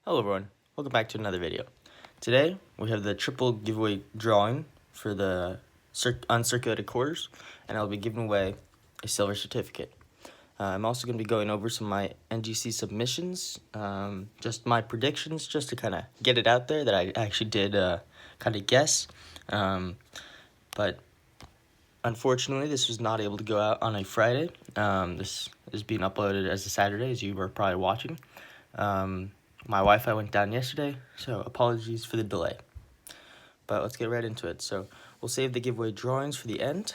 Hello everyone, welcome back to another video. Today we have the triple giveaway drawing for the uncirculated quarters, and I'll be giving away a silver certificate. I'm also going to be going over some of my NGC submissions, just my predictions, just to kind of get it out there that I actually did kind of guess. But unfortunately this was not able to go out on a Friday. This is being uploaded as a Saturday, as you were probably watching. My Wi-Fi went down yesterday, so apologies for the delay. But let's get right into it. So we'll save the giveaway drawings for the end.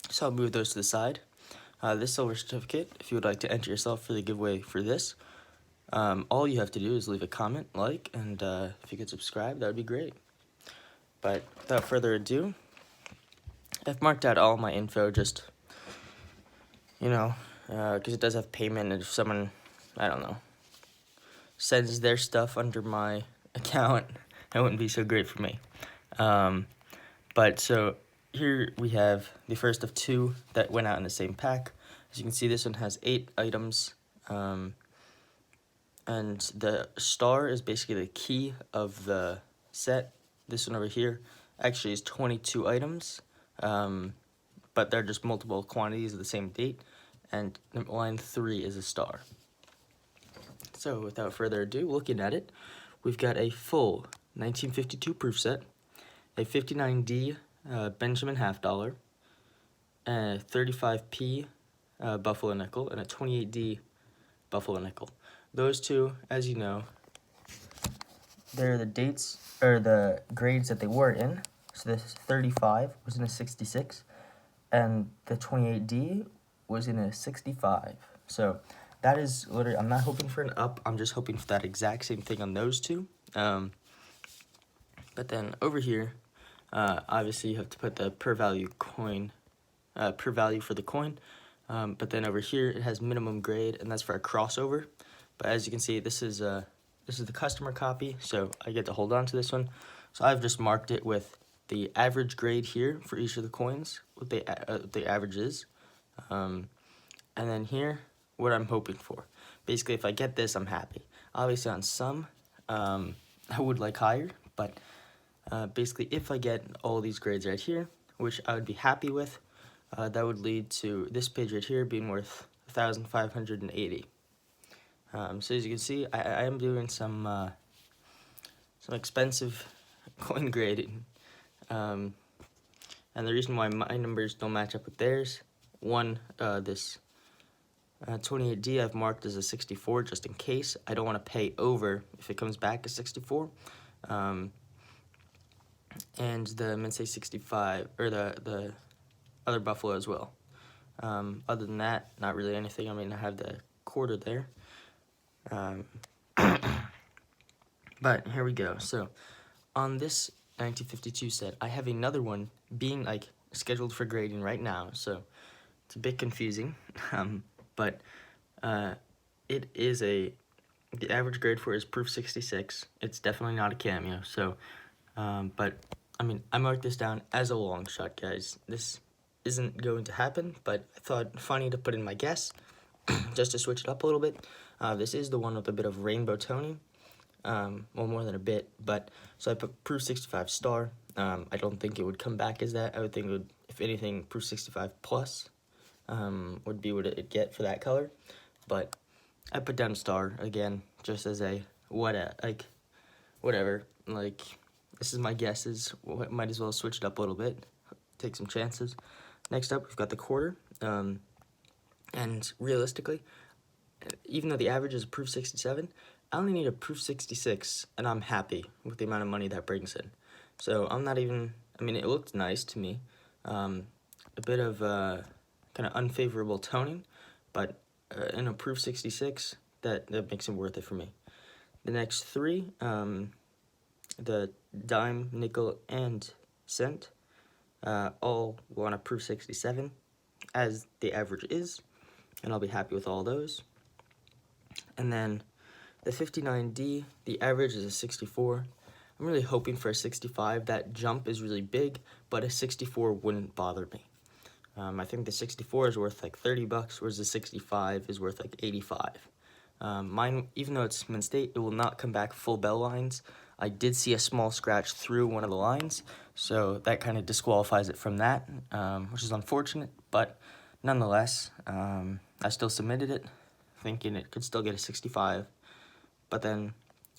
So I'll move those to the side. This silver certificate, if you would like to enter yourself for the giveaway for this, all you have to do is leave a comment, like, and if you could subscribe, that would be great. But without further ado, I've marked out all my info, just, because it does have payment, and if someone, I don't know, sends their stuff under my account, that wouldn't be so great for me. But so here we have the first of two that went out in the same pack. As you can see, this one has 8 items, and the star is basically the key of the set. This one over here actually is 22 items, but they're just multiple quantities of the same date, and line 3 is a star. So without further ado, looking at it, we've got a full 1952 proof set, a 59D Benjamin half dollar, a 35p Buffalo nickel, and a 28D Buffalo nickel. Those two, as you know, they're the dates, or the grades that they were in. So this 35 was in a 66, and the 28D was in a 65. So that is literally, I'm not hoping for an up, I'm just hoping for that exact same thing on those two. But then over here, obviously you have to put the per value for the coin. But then over here it has minimum grade, and that's for a crossover. But as you can see, this is the customer copy, so I get to hold on to this one. So I've just marked it with the average grade here for each of the coins, what the average is. And then here, what I'm hoping for. Basically, if I get this, I'm happy. Obviously, on some, I would like higher, but basically, if I get all these grades right here, which I would be happy with, that would lead to this page right here being worth 1,580. So as you can see, I am doing some expensive coin grading, and the reason why my numbers don't match up with theirs, this 28D I've marked as a 64 just in case. I don't want to pay over if it comes back as 64. And the Minsei 65, or the other Buffalo as well. Other than that, not really anything. I mean, I have the quarter there. But here we go. So on this 1952 set, I have another one being scheduled for grading right now. So it's a bit confusing. But it is the average grade for it is proof 66. It's definitely not a cameo. So, but I mean, I marked this down as a long shot, guys. This isn't going to happen, but I thought funny to put in my guess, just to switch it up a little bit. This is the one with a bit of rainbow toning. Well, more than a bit, but so I put proof 65 star. I don't think it would come back as that. I would think it would, if anything, proof 65 plus would be what it'd get for that color. But I put down star again, just as a whatever. Like, this is my guesses. Might as well switch it up a little bit, take some chances. Next up, we've got the quarter. And realistically, even though the average is a proof 67, I only need a proof 66, and I'm happy with the amount of money that brings in. So I'm not even, I mean, it looked nice to me. A bit of kind of unfavorable toning, but in a proof 66, that makes it worth it for me. The next three, the dime, nickel, and cent, all want a proof 67, as the average is, and I'll be happy with all those. And then the 59D, the average is a 64. I'm really hoping for a 65. That jump is really big, but a 64 wouldn't bother me. I think the 64 is worth like $30, whereas the 65 is worth like 85. Mine, even though it's mint state, it will not come back full bell lines. I did see a small scratch through one of the lines, so that kind of disqualifies it from that, which is unfortunate, but nonetheless, I still submitted it, thinking it could still get a 65, but then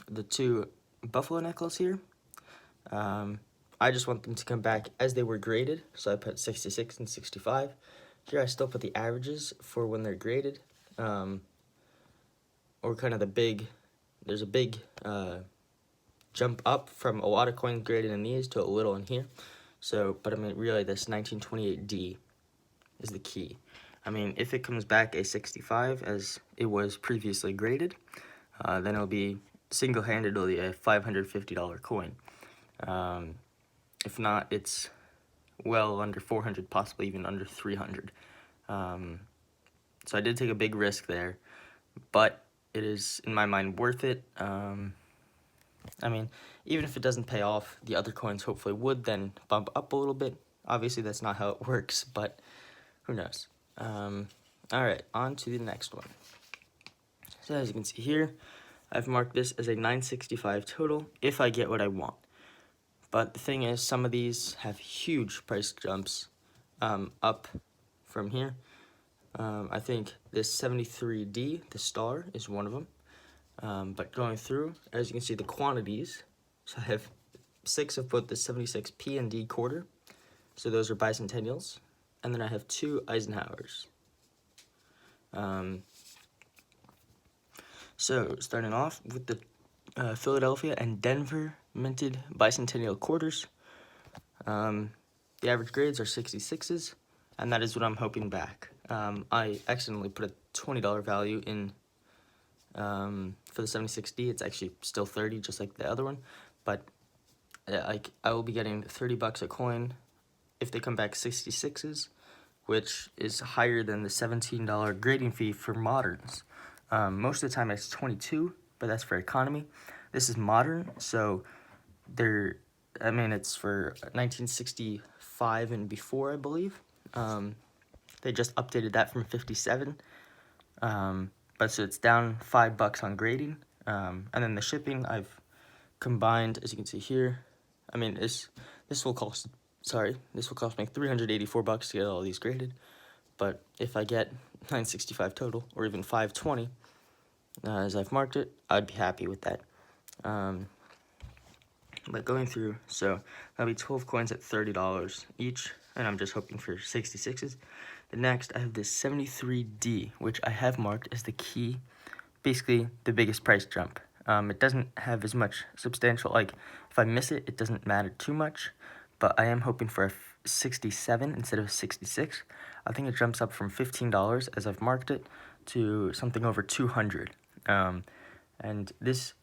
the two buffalo nickels here, I just want them to come back as they were graded, so I put 66 and 65. Here I still put the averages for when they're graded, or kind of there's a big jump up from a lot of coins graded in these to a little in here. So, but I mean, really this 1928D is the key. I mean, if it comes back a 65 as it was previously graded, then it'll be single-handedly a $550 coin. If not, it's well under 400, possibly even under 300. So I did take a big risk there, but it is, in my mind, worth it. I mean, even if it doesn't pay off, the other coins hopefully would then bump up a little bit. Obviously, that's not how it works, but who knows. Alright, on to the next one. So as you can see here, I've marked this as a 965 total if I get what I want. But the thing is, some of these have huge price jumps up from here. I think this 73D, the star, is one of them. But going through, as you can see, the quantities, so I have 6 of both the 76P and D quarter, so those are bicentennials, and then I have 2 Eisenhowers. So starting off with the Philadelphia and Denver minted bicentennial quarters, the average grades are 66s, and that is what I'm hoping back. I accidentally put a $20 value in for the 76D. It's actually still 30, just like the other one, but I will be getting 30 bucks a coin if they come back 66s, which is higher than the $17 grading fee for moderns. Most of the time it's 22, but that's for economy. This is modern, so it's for 1965 and before, I believe. They just updated that from 57. But so it's down $5 on grading, and then the shipping I've combined, as you can see here. I mean, this will cost me $384 to get all these graded, but if I get 965 total or even 520, as I've marked it, I'd be happy with that. But going through, so that'll be 12 coins at $30 each, and I'm just hoping for 66s. The next, I have this 73D, which I have marked as the key, basically the biggest price jump. It doesn't have as much substantial, like, if I miss it, it doesn't matter too much, but I am hoping for a 67 instead of 66. I think it jumps up from $15, as I've marked it, to something over 200. And this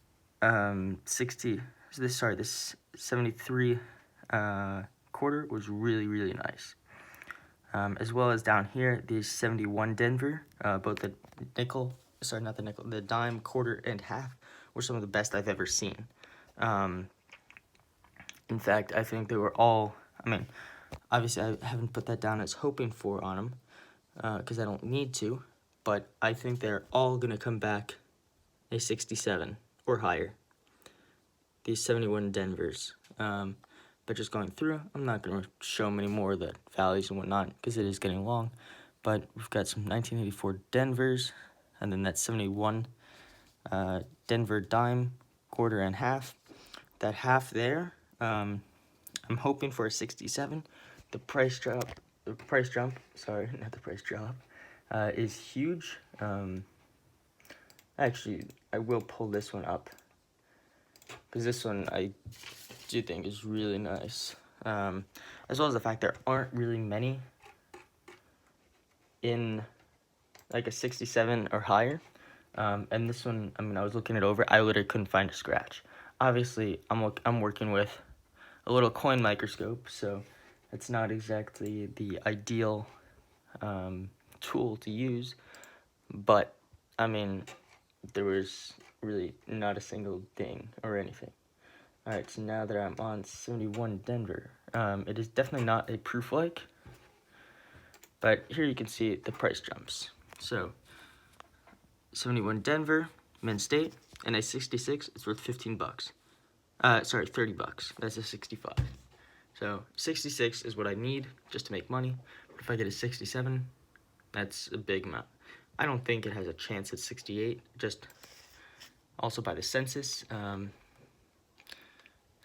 this 73 quarter was really, really nice. As well as down here, these 71 Denver, both the the dime, quarter, and half were some of the best I've ever seen. In fact, I think they were all, obviously I haven't put that down as hoping for on them, because I don't need to, but I think they're all going to come back a 67 or higher. These 71 Denvers. But just going through, I'm not going to show many more of the values and whatnot because it is getting long. But we've got some 1984 Denvers, and then that 71 Denver dime, quarter, and half. That half there, I'm hoping for a 67. The price drop, is huge. Actually, I will pull this one up, because this one I do think is really nice, as well as the fact there aren't really many in like a 67 or higher, and this one, I was looking it over, I literally couldn't find a scratch. Obviously, I'm working with a little coin microscope, so it's not exactly the ideal tool to use, but there was really not a single ding or anything. Alright, so now that I'm on 71 Denver, it is definitely not a proof-like, but here you can see the price jumps. So, 71 Denver, Mint State, and a 66, it's worth 15 bucks. Sorry, 30 bucks. That's a 65. So 66 is what I need just to make money. But if I get a 67, that's a big amount. I don't think it has a chance at 68, just also by the census.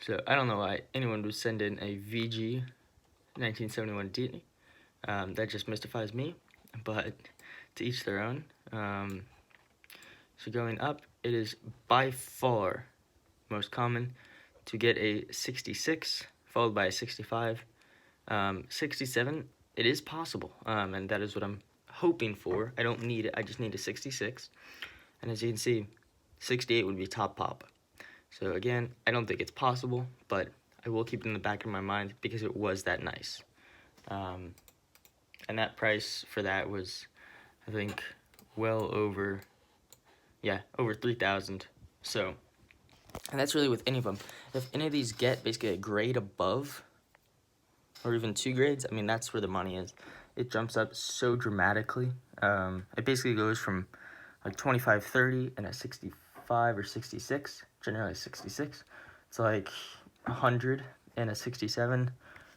So I don't know why anyone would send in a VG 1971 D. That just mystifies me, but to each their own. So going up, it is by far most common to get a 66 followed by a 65. 67, it is possible, and that is what I'm hoping for. I don't need it, I just need a 66. And as you can see, 68 would be top pop. So again, I don't think it's possible, but I will keep it in the back of my mind because it was that nice. And that price for that was, I think, well over, over 3,000. So, and that's really with any of them. If any of these get basically a grade above, or even 2 grades, I mean, that's where the money is. It jumps up so dramatically. It basically goes from like 25, 30, and a 65 or 66, generally 66. It's like 100 and a 67,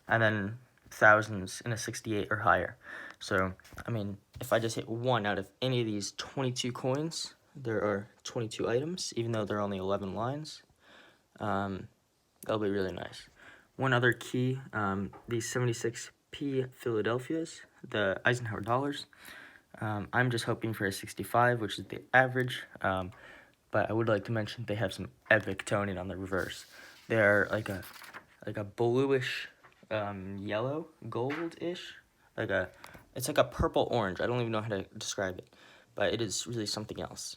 and then thousands in a 68 or higher. So, I mean, if I just hit 1 out of any of these 22 coins, there are 22 items, even though there are only 11 lines. That'll be really nice. One other key, these 76p Philadelphias, the Eisenhower dollars. I'm just hoping for a 65, which is the average, but I would like to mention they have some epic toning on the reverse. They're like a bluish, yellow, gold-ish, it's like a purple orange. I don't even know how to describe it, but it is really something else.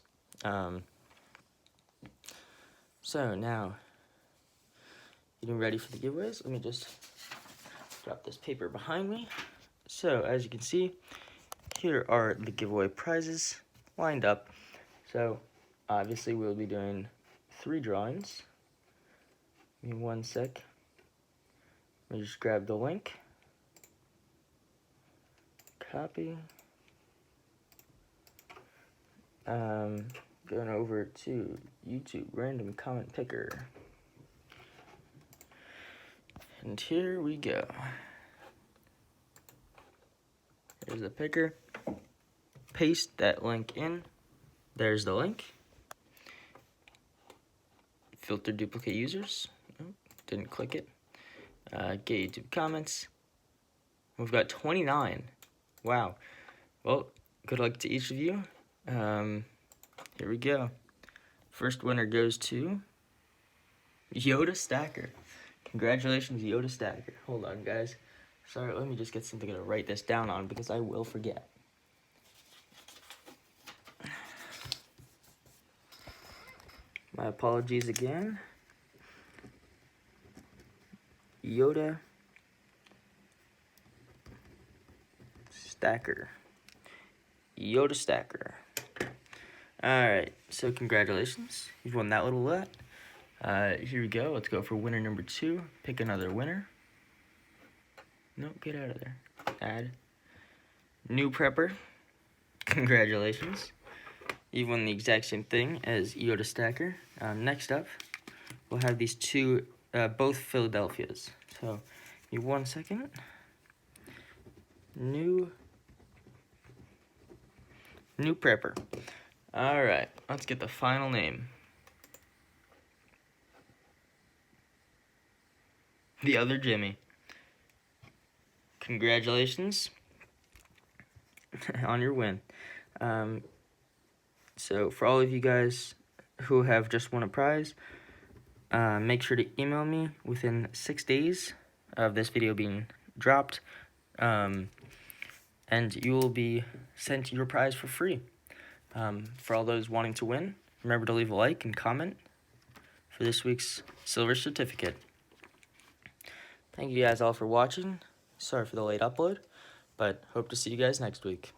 So now, getting ready for the giveaways. Let me just drop this paper behind me. So as you can see, here are the giveaway prizes lined up. So obviously we'll be doing 3 drawings. Give me 1 sec. Let me just grab the link. Copy. Going over to YouTube random comment picker. And here we go. There's the picker. Paste that link in. There's the link. Filter duplicate users. Nope, didn't click it. Get YouTube comments. We've got 29. Wow. Well, good luck to each of you. Here we go. First winner goes to Yoda Stacker. Congratulations, Yoda Stacker. Hold on, guys. Sorry, let me just get something to write this down on because I will forget. My apologies again. Yoda Stacker. Yoda Stacker. Alright, so congratulations. You've won that little lot. Here we go. Let's go for winner number 2. Pick another winner. Nope, get out of there. Add. New prepper. Congratulations. You've won the exact same thing as Yoda Stacker. Next up, we'll have these 2, both Philadelphias. So, give me 1 second. New prepper. Alright, let's get the final name. The other Jimmy. Congratulations on your win. So for all of you guys who have just won a prize, make sure to email me within 6 days of this video being dropped, and you will be sent your prize for free. For all those wanting to win, remember to leave a like and comment for this week's silver certificate. Thank you guys all for watching. Sorry for the late upload, but hope to see you guys next week.